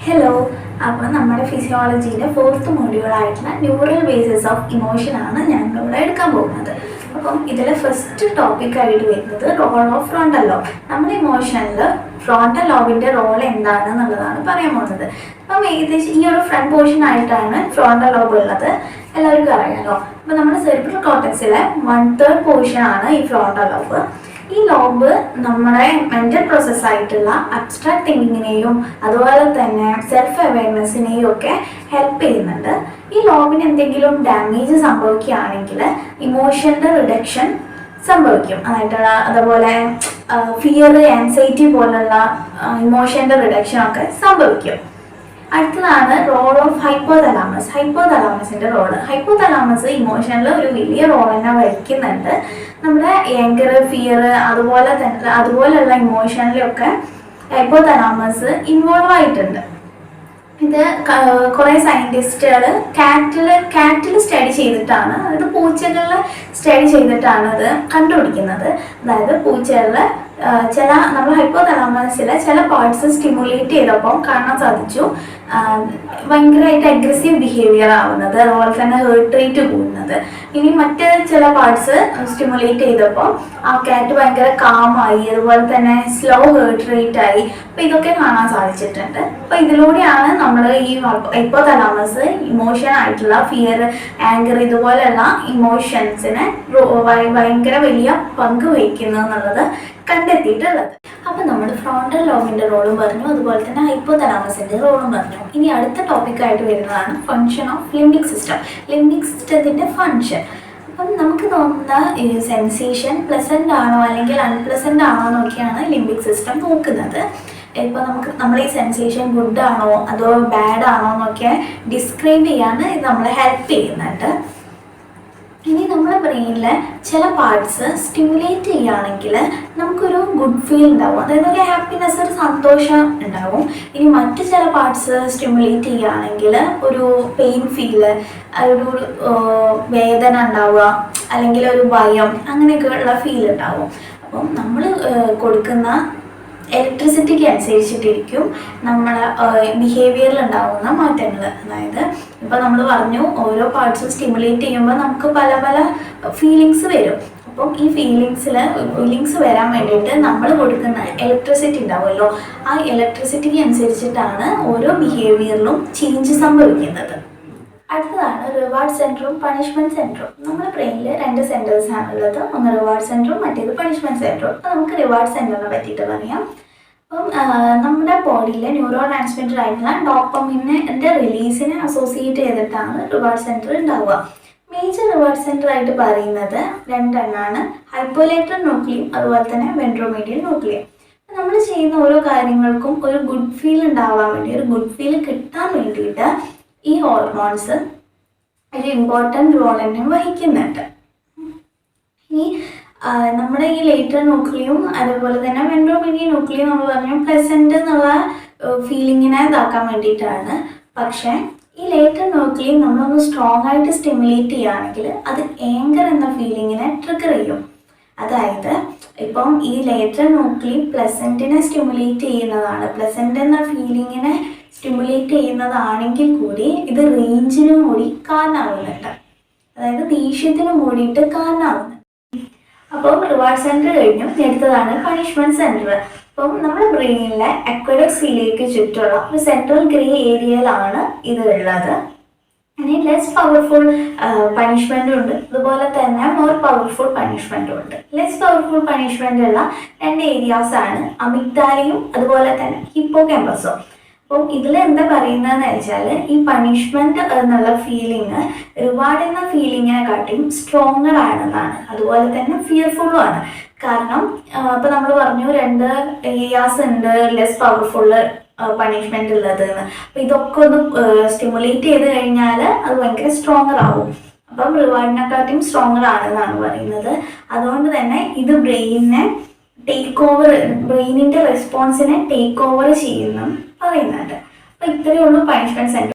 Hello. അപ്പോൾ നമ്മുടെ ഫിസിയോളജിയിലെ ഫോർത്ത് മൊഡ്യൂളായിട്ടുള്ള ന്യൂറൽ ബേസിസ് ഓഫ് ഇമോഷൻ ആണ് ഞങ്ങളിവിടെ എടുക്കാൻ പോകുന്നത്. അപ്പം ഇതിലെ ഫസ്റ്റ് ടോപ്പിക്കായിട്ട് വരുന്നത് റോൾ ഓഫ് ഫ്രോണ്ടൽ ലോബ്. നമ്മുടെ ഇമോഷനിൽ ഫ്രോണ്ടൽ ലോബിൻ്റെ റോൾ എന്താണെന്നുള്ളതാണ് പറയാൻ പോകുന്നത്. അപ്പം ഏകദേശം ഈ ഒരു ഫ്രണ്ട് പോർഷൻ ആയിട്ടാണ് ഫ്രോണ്ടൽ ലോബ് ഉള്ളത്, എല്ലാവർക്കും അറിയാമല്ലോ. അപ്പം നമ്മുടെ സെറിബ്രൽ കോർട്ടക്സിലെ 1/3 പോർഷൻ ആണ് ഈ ഫ്രോണ്ടൽ ലോബ്. ഈ ലോബ് നമ്മുടെ മെൻ്റൽ പ്രോസസ്സായിട്ടുള്ള അബ്സ്ട്രാക്ട് തിങ്കിങ്ങിനെയും അതുപോലെ തന്നെ സെൽഫ് അവെയർനെസ്സിനെയും ഒക്കെ ഹെൽപ്പ് ചെയ്യുന്നുണ്ട്. ഈ ലോബിന് എന്തെങ്കിലും ഡാമേജ് സംഭവിക്കുകയാണെങ്കിൽ ഇമോഷൻ്റെ റിഡക്ഷൻ സംഭവിക്കും. അതുപോലെ ഫിയർ, ആൻസൈറ്റി പോലുള്ള ഇമോഷൻ്റെ റിഡക്ഷനൊക്കെ സംഭവിക്കും. അടുത്തതാണ് റോൾ ഓഫ് ഹൈപ്പോതലാമസ്. ഹൈപ്പോതലാമസിൻ്റെ റോള്. ഹൈപ്പോതലാമസ് ഇമോഷനിൽ ഒരു വലിയ റോൾ തന്നെ വഹിക്കുന്നുണ്ട്. നമ്മുടെ ആങ്കർ, ഫിയർ അതുപോലെയുള്ള ഇമോഷനിലൊക്കെ ഹൈപ്പോതലാമസ് ഇൻവോൾവ് ആയിട്ടുണ്ട്. ഇത് കുറേ സയൻറ്റിസ്റ്റുകൾ കാറ്റിൽ സ്റ്റഡി ചെയ്തിട്ടാണ്, അതായത് പൂച്ചകളിൽ സ്റ്റഡി ചെയ്തിട്ടാണ് ഇത് കണ്ടുപിടിക്കുന്നത്. അതായത് പൂച്ചകളിൽ നമ്മൾ ഹൈപ്പോതലാമസിലെ ചില പാർട്സ് സ്റ്റിമുലേറ്റ് ചെയ്തപ്പോൾ കാണാൻ സാധിച്ചു ഭയങ്കരമായിട്ട് അഗ്രസീവ് ബിഹേവിയർ ആവുന്നത്, അതുപോലെ തന്നെ ഹേർട്ട് റേറ്റ് കൂടുന്നത്. ഇനി മറ്റ് ചില പാർട്സ് സ്റ്റിമുലേറ്റ് ചെയ്തപ്പോൾ ആ കാറ്റ് ഭയങ്കര കാമായി, അതുപോലെ തന്നെ സ്ലോ ഹേർട്ട് റേറ്റ് ആയി. അപ്പോൾ ഇതൊക്കെ കാണാൻ സാധിച്ചിട്ടുണ്ട്. അപ്പോൾ ഇതിലൂടെയാണ് നമ്മൾ ഈ ഹൈപ്പോതലാമസ് ഇമോഷൻ ആയിട്ടുള്ള ഫിയർ, ആങ്കർ ഇതുപോലെയുള്ള ഇമോഷൻസിനെ ഭയങ്കര വലിയ പങ്ക് വഹിക്കുന്നു എന്നുള്ളത് കണ്ടെത്തിയിട്ടുള്ളത്. അപ്പം നമ്മൾ ഫ്രോണ്ടൽ ലോബിൻ്റെ റോളും പറഞ്ഞു, അതുപോലെ തന്നെ ഹൈപ്പോതലാമസിൻ്റെ റോളും പറഞ്ഞു. ഇനി അടുത്ത ടോപ്പിക്കായിട്ട് വരുന്നതാണ് function of limbic system. Limbic സിസ്റ്റത്തിൻ്റെ ഫങ്ഷൻ. അപ്പം നമുക്ക് തോന്നുന്ന സെൻസേഷൻ പ്ലസൻ്റ് ആണോ അല്ലെങ്കിൽ അൺപ്ലസൻ്റ് ആണോ എന്നൊക്കെയാണ് ലിംബിക് സിസ്റ്റം നോക്കുന്നത്. ഇപ്പോൾ നമ്മൾ ഈ സെൻസേഷൻ ഗുഡ് ആണോ അതോ ബാഡ് ആണോ എന്നൊക്കെ ഡിസ്ക്രൈബ് ചെയ്യാൻ ഇത് നമ്മളെ ഹെൽപ്പ് ചെയ്യുന്നുണ്ട്. ഇനി നമ്മുടെ ബ്രെയിനിലെ ചില പാർട്സ് സ്റ്റിമുലേറ്റ് ചെയ്യുകയാണെങ്കിൽ നമുക്കൊരു ഗുഡ് ഫീൽ ഉണ്ടാവും, അതായത് ഒരു ഹാപ്പിനെസ്, ഒരു സന്തോഷം ഉണ്ടാവും. ഇനി മറ്റ് ചില പാർട്സ് സ്റ്റിമുലേറ്റ് ചെയ്യുകയാണെങ്കിൽ ഒരു പെയിൻ ഫീല്, ഒരു വേദന ഉണ്ടാവുക, അല്ലെങ്കിൽ ഒരു ഭയം, അങ്ങനെയൊക്കെയുള്ള ഫീൽ ഉണ്ടാവും. അപ്പം നമ്മൾ കൊടുക്കുന്ന ഇലക്ട്രിസിറ്റിക്ക് അനുസരിച്ചിട്ടിരിക്കും നമ്മളെ ബിഹേവിയറിൽ ഉണ്ടാകുന്ന മാറ്റങ്ങൾ. അതായത് ഇപ്പോൾ നമ്മൾ പറഞ്ഞു ഓരോ പാർട്സും സ്റ്റിമുലേറ്റ് ചെയ്യുമ്പോൾ നമുക്ക് പല പല ഫീലിങ്സ് വരും. അപ്പം ഈ ഫീലിങ്സ് വരാൻ വേണ്ടിയിട്ട് നമ്മൾ കൊടുക്കുന്ന ഇലക്ട്രിസിറ്റി ഉണ്ടാവുമല്ലോ, ആ ഇലക്ട്രിസിറ്റിക്ക് അനുസരിച്ചിട്ടാണ് ഓരോ ബിഹേവിയറിലും ചേഞ്ച് സംഭവിക്കുന്നത്. അടുത്തതാണ് റിവാർഡ് സെൻറ്ററും പണിഷ്മെൻറ്റ് സെൻറ്ററും. നമ്മുടെ ബ്രെയിനിൽ 2 സെൻറ്റേഴ്സ് ആണുള്ളത്, ഒന്ന് റിവാർഡ് സെൻറ്ററും മറ്റേത് പണിഷ്മെൻറ്റ് സെൻറ്ററും. അപ്പോൾ നമുക്ക് റിവാർഡ് സെൻറ്ററിനെ പറ്റിയിട്ട് പറയാം. അപ്പം നമ്മുടെ ബോഡിയിലെ ന്യൂറോ ട്രാൻസ്മിറ്റർ ആയിട്ടുള്ള ഡോപ്പമിൻ്റെ റിലീസിനെ അസോസിയേറ്റ് ചെയ്തിട്ടാണ് റിവാർഡ് സെൻറ്റർ ഉണ്ടാവുക. മേജർ റിവാർഡ് സെൻറ്റർ ആയിട്ട് പറയുന്നത് 2 എണ്ണമാണ്, ഹൈപ്പോലേറ്റർ ന്യൂക്ലിയം അതുപോലെ തന്നെ വെൻട്രോമീഡിയൽ ന്യൂക്ലിയം. നമ്മൾ ചെയ്യുന്ന ഓരോ കാര്യങ്ങൾക്കും ഒരു ഗുഡ് ഫീൽ ഉണ്ടാവാൻ വേണ്ടി, ഒരു ഗുഡ് ഫീൽ കിട്ടാൻ വേണ്ടിയിട്ട് ഈ ഹോർമോൺസ് ഒരു ഇമ്പോർട്ടൻ്റ് റോൾ തന്നെ വഹിക്കുന്നുണ്ട്. ഈ നമ്മുടെ ഈ ലേറ്റർ ന്യൂക്ലിയം അതുപോലെ തന്നെ വെൻട്രോമീഡിയൽ ന്യൂക്ലിയം നമ്മൾ പറഞ്ഞു പ്ലസൻ്റ് എന്നുള്ള ഫീലിങ്ങിനെ ഇതാക്കാൻ വേണ്ടിയിട്ടാണ്. പക്ഷേ ഈ ലേറ്റർ ന്യൂക്ലിയം നമ്മളൊന്ന് സ്ട്രോങ് ആയിട്ട് സ്റ്റിമുലേറ്റ് ചെയ്യുകയാണെങ്കിൽ അത് ആങ്കർ എന്ന ഫീലിങ്ങിനെ ട്രിഗർ ചെയ്യും. അതായത് ഇപ്പം ഈ ലേറ്റർ ന്യൂക്ലിയം പ്ലസൻറ്റിനെ സ്റ്റിമുലേറ്റ് ചെയ്യുന്നതാണ്, പ്ലസൻ്റ് എന്ന ഫീലിങ്ങിനെ സ്റ്റിമുലേറ്റ് ചെയ്യുന്നതാണെങ്കിൽ കൂടി ഇത് റേഞ്ചിനും കൂടി കാരണമാവുന്നുണ്ട്, അതായത് ദേഷ്യത്തിനും കൂടിയിട്ട് കാരണമാവുന്നുണ്ട്. അപ്പം റിവാർഡ് സെൻറ്റർ കഴിഞ്ഞു, അടുത്തതാണ് പണിഷ്മെൻറ്റ് സെൻറ്റർ. അപ്പം നമ്മുടെ ബ്രെയിനിലെ അക്വഡക്ട് സീലിയയ്ക്ക് ചുറ്റുള്ള ഒരു സെൻട്രൽ ഗ്രേ ഏരിയയിലാണ് ഇത് ഉള്ളത്. ഇനി ലെസ് പവർഫുൾ പണിഷ്മെൻറ്റും ഉണ്ട്, അതുപോലെ തന്നെ മോർ പവർഫുൾ പണിഷ്മെൻറ്റും ഉണ്ട്. ലെസ് പവർഫുൾ പണിഷ്മെൻ്റ് ഉള്ള 2 ഏരിയാസാണ് അമിഗ്ഡാലയും അതുപോലെ തന്നെ ഹിപ്പോകാമ്പസും. അപ്പം ഇതിൽ എന്താ പറയുന്നതെന്ന് വെച്ചാൽ ഈ പണിഷ്മെൻറ്റ് എന്നുള്ള ഫീലിംഗ് റിവാർഡ് എന്ന ഫീലിങ്ങിനെക്കാട്ടിയും സ്ട്രോങ്ങർ ആണെന്നാണ്, അതുപോലെ തന്നെ ഫിയർഫുള്ളും ആണ്. കാരണം ഇപ്പം നമ്മൾ പറഞ്ഞു 2 ഏരിയാസ് ഉണ്ട് ലെസ് പവർഫുള്ള് പണിഷ്മെൻ്റ് ഉള്ളത് എന്ന്. അപ്പം ഇതൊക്കെ ഒന്ന് സ്റ്റിമുലേറ്റ് ചെയ്ത് കഴിഞ്ഞാൽ അത് ഭയങ്കര സ്ട്രോങ്ങർ ആവും. അപ്പം റിവാർഡിനെക്കാട്ടിയും സ്ട്രോങ്ങർ ആണെന്നാണ് പറയുന്നത്. അതുകൊണ്ട് തന്നെ ഇത് ബ്രെയിനിൻ്റെ റെസ്പോൺസിനെ ടേക്ക് ഓവർ ചെയ്യുന്നു പറയുന്നുണ്ട്. അപ്പോൾ ഇത്രയേ ഉള്ളൂ പണിഷ്മെൻറ്റ് സെൻറ്റർ.